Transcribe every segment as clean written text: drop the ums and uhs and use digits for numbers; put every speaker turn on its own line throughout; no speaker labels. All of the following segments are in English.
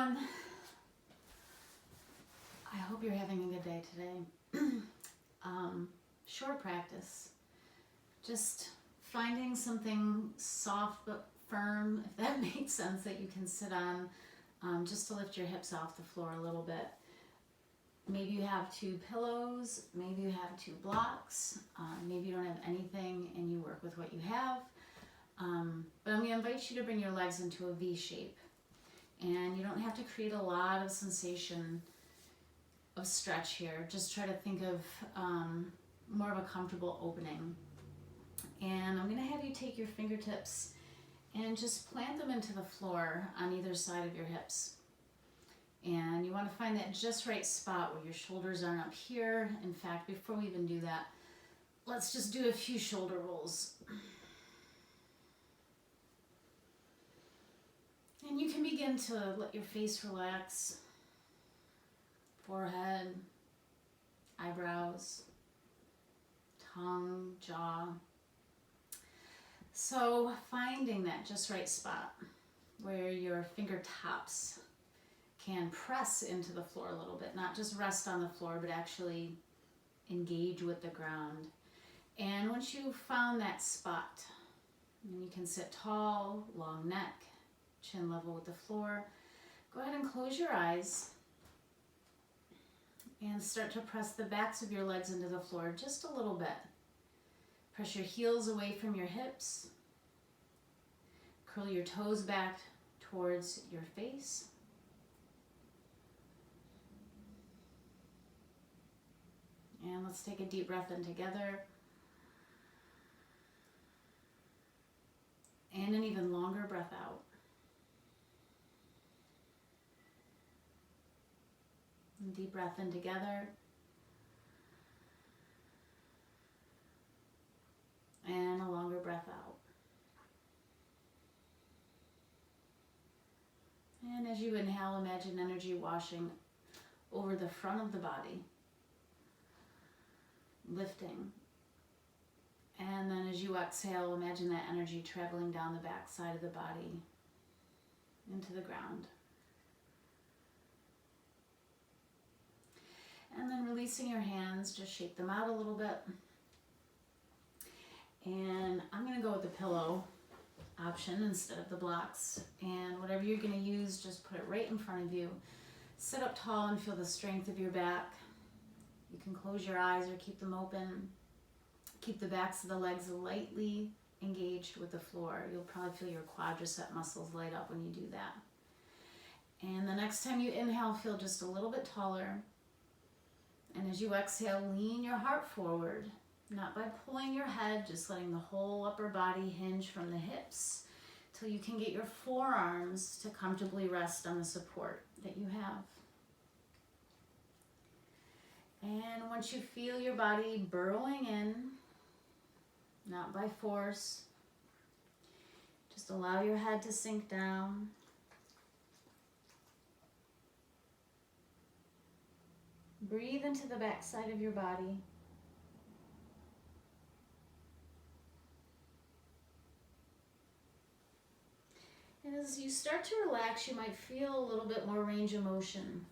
everyone. I hope you're having a good day today. Short practice. Just finding something soft but firm, if that makes sense, that you can sit on, just to lift your hips off the floor a little bit. Maybe you have 2 pillows, maybe you have 2 blocks, maybe you don't have anything and you work with what you have. But I'm going to invite you to bring your legs into a V shape. And you don't have to create a lot of sensation of stretch here. Just try to think of more of a comfortable opening. And I'm going to have you take your fingertips and just plant them into the floor on either side of your hips. And you want to find that just right spot where your shoulders aren't up here. In fact, before we even do that, let's just do a few shoulder rolls. And you can begin to let your face relax, forehead, eyebrows, tongue, jaw. So finding that just right spot where your fingertips can press into the floor a little bit, not just rest on the floor, but actually engage with the ground. And once you've found that spot, you can sit tall, long neck, chin level with the floor. Go ahead and close your eyes and start to press the backs of your legs into the floor just a little bit. Press your heels away from your hips. Curl your toes back towards your face. And let's take a deep breath in together. And an even longer breath out. And deep breath in together. And a longer breath out. And as you inhale, imagine energy washing over the front of the body, lifting. And then as you exhale, imagine that energy traveling down the back side of the body into the ground. And then releasing your hands, just shake them out a little bit. And I'm going to go with the pillow option instead of the blocks. And whatever you're going to use, just put it right in front of you. Sit up tall and feel the strength of your back. You can close your eyes or keep them open. Keep the backs of the legs lightly engaged with the floor. You'll probably feel your quadricep muscles light up when you do that. And the next time you inhale, feel just a little bit taller. And as you exhale, lean your heart forward, not by pulling your head, just letting the whole upper body hinge from the hips till you can get your forearms to comfortably rest on the support that you have. And once you feel your body burrowing in, not by force, just allow your head to sink down. Breathe into the back side of your body. And as you start to relax, you might feel a little bit more range of motion.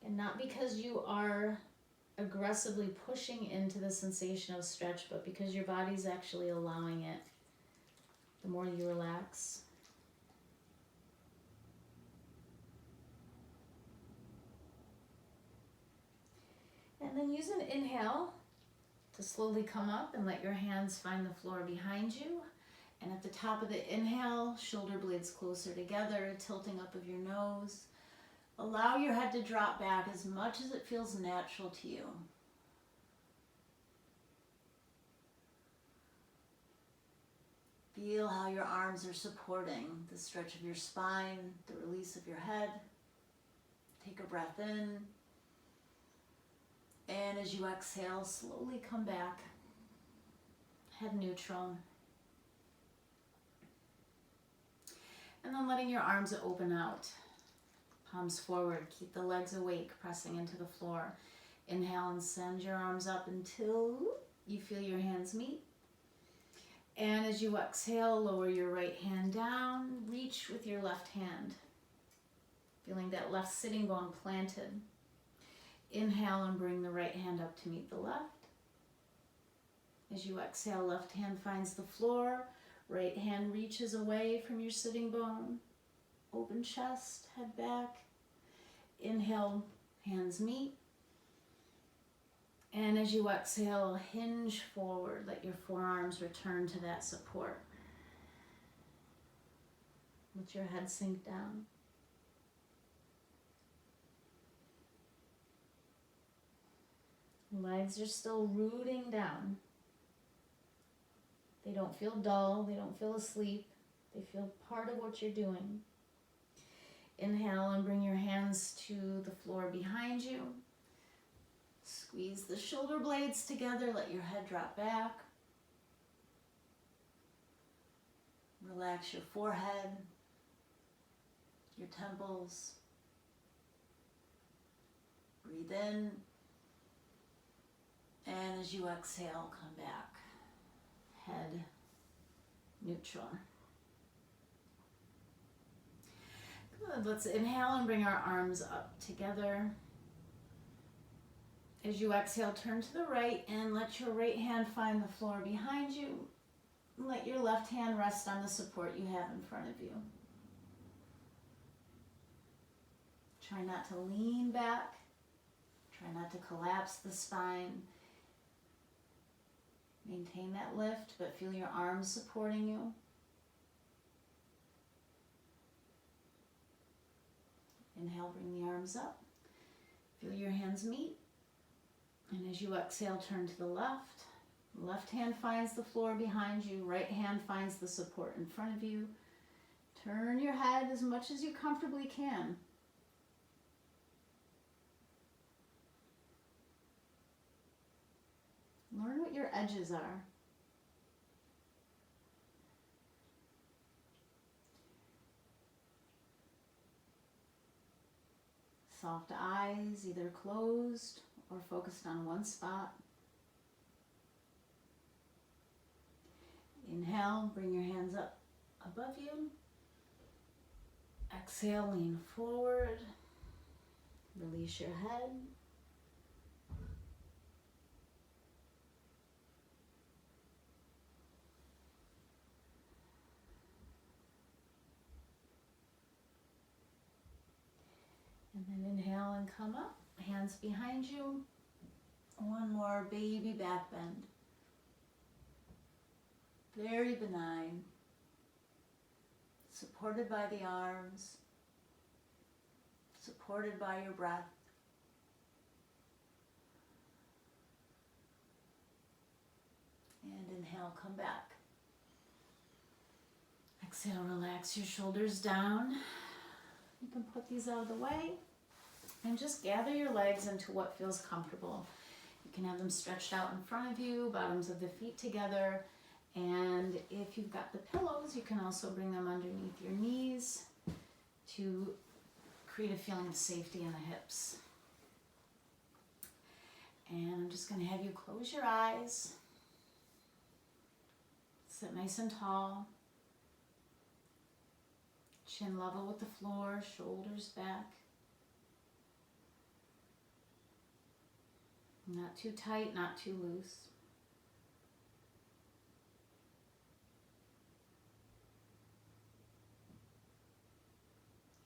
And not because you are aggressively pushing into the sensation of stretch, but because your body's actually allowing it the more you relax. And then use an inhale to slowly come up and let your hands find the floor behind you. And at the top of the inhale, shoulder blades closer together, tilting up of your nose. Allow your head to drop back as much as it feels natural to you. Feel how your arms are supporting the stretch of your spine, the release of your head. Take a breath in. And as you exhale, slowly come back. Head neutral. And then letting your arms open out. Palms forward. Keep the legs awake, pressing into the floor. Inhale and send your arms up until you feel your hands meet. And as you exhale, lower your right hand down, reach with your left hand, feeling that left sitting bone planted. Inhale and bring the right hand up to meet the left. As you exhale, left hand finds the floor, right hand reaches away from your sitting bone. Open chest, head back. Inhale, hands meet. And as you exhale, hinge forward. Let your forearms return to that support. Let your head sink down. Legs are still rooting down. They don't feel dull. They don't feel asleep. They feel part of what you're doing. Inhale and bring your hands to the floor behind you. Squeeze the shoulder blades together. Let your head drop back. Relax your forehead, your temples. Breathe in. And as you exhale, come back. Head neutral. Good. Let's inhale and bring our arms up together. As you exhale, turn to the right and let your right hand find the floor behind you. Let your left hand rest on the support you have in front of you. Try not to lean back. Try not to collapse the spine. Maintain that lift, but feel your arms supporting you. Inhale, bring the arms up. Feel your hands meet. And as you exhale, turn to the left. Left hand finds the floor behind you. Right hand finds the support in front of you. Turn your head as much as you comfortably can. Learn what your edges are. Soft eyes, either closed or focused on one spot. Inhale, bring your hands up above you. Exhale, lean forward. Release your head. And then inhale and come up. Hands behind you. One more baby back bend. Very benign. Supported by the arms. Supported by your breath. And inhale, come back. Exhale, relax your shoulders down. You can put these out of the way. And just gather your legs into what feels comfortable. You can have them stretched out in front of you, bottoms of the feet together. And if you've got the pillows, you can also bring them underneath your knees to create a feeling of safety in the hips. And I'm just going to have you close your eyes. Sit nice and tall. Chin level with the floor, shoulders back. Not too tight, not too loose.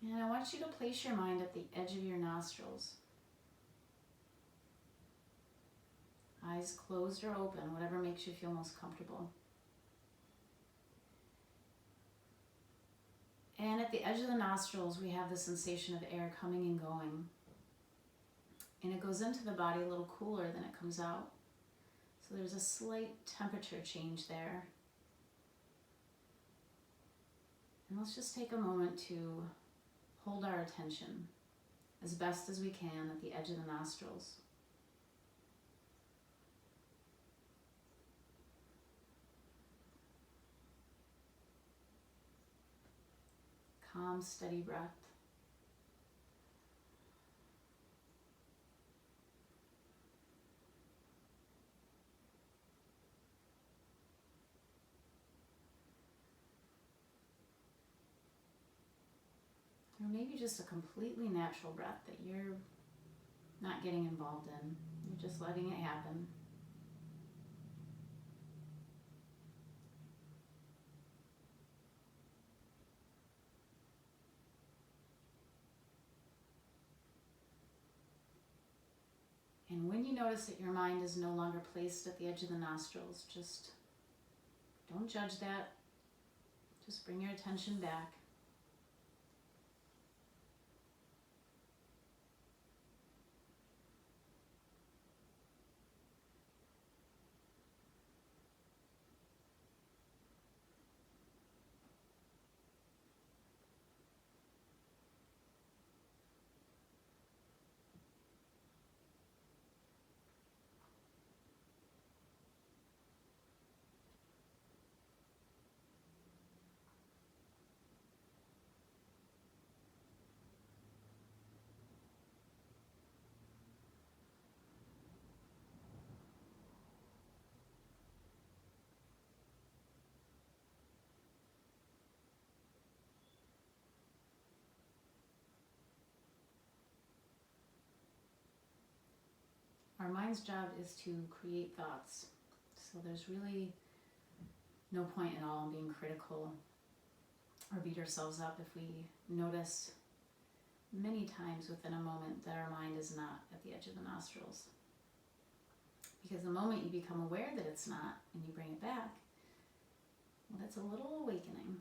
And I want you to place your mind at the edge of your nostrils. Eyes closed or open, whatever makes you feel most comfortable. And at the edge of the nostrils, we have the sensation of air coming and going. And it goes into the body a little cooler than it comes out. So there's a slight temperature change there. And let's just take a moment to hold our attention as best as we can at the edge of the nostrils. Calm, steady breath. maybe just a completely natural breath that you're not getting involved in. You're just letting it happen. And when you notice that your mind is no longer placed at the edge of the nostrils, just don't judge that. Just bring your attention back. Our mind's job is to create thoughts. So there's really no point at all in being critical or beat ourselves up if we notice many times within a moment that our mind is not at the edge of the nostrils. Because the moment you become aware that it's not and you bring it back, well, that's a little awakening.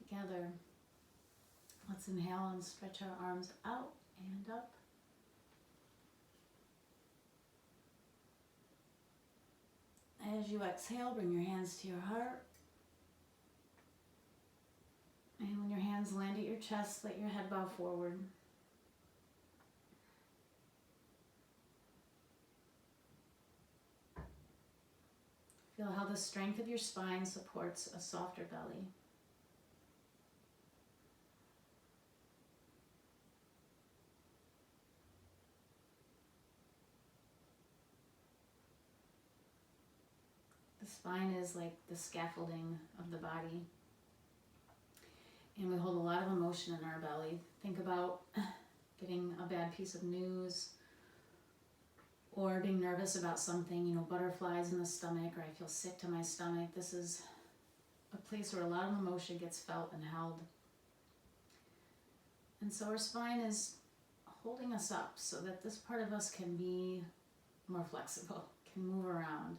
Together, let's inhale and stretch our arms out and up. As you exhale, bring your hands to your heart. And when your hands land at your chest, let your head bow forward. Feel how the strength of your spine supports a softer belly. The spine is like the scaffolding of the body. And we hold a lot of emotion in our belly. Think about getting a bad piece of news or being nervous about something, butterflies in the stomach, or I feel sick to my stomach. This is a place where a lot of emotion gets felt and held. And so our spine is holding us up so that this part of us can be more flexible, can move around,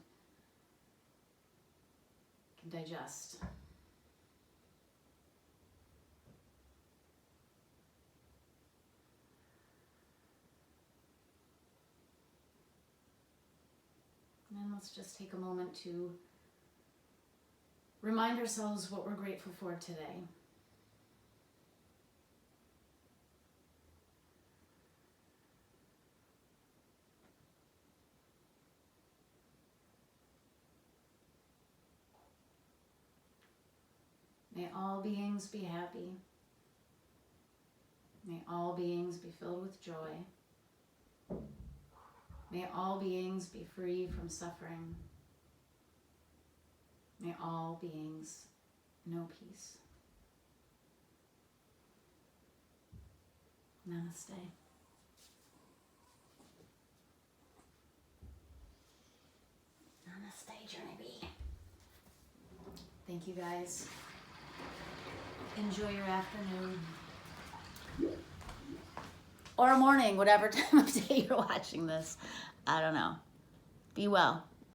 can digest. And then let's just take a moment to remind ourselves what we're grateful for today. May all beings be happy. May all beings be filled with joy. May all beings be free from suffering. May all beings know peace. Namaste. Namaste, Junie B. Thank you, guys. Enjoy your afternoon. Or morning, whatever time of day you're watching this. I don't know. Be well.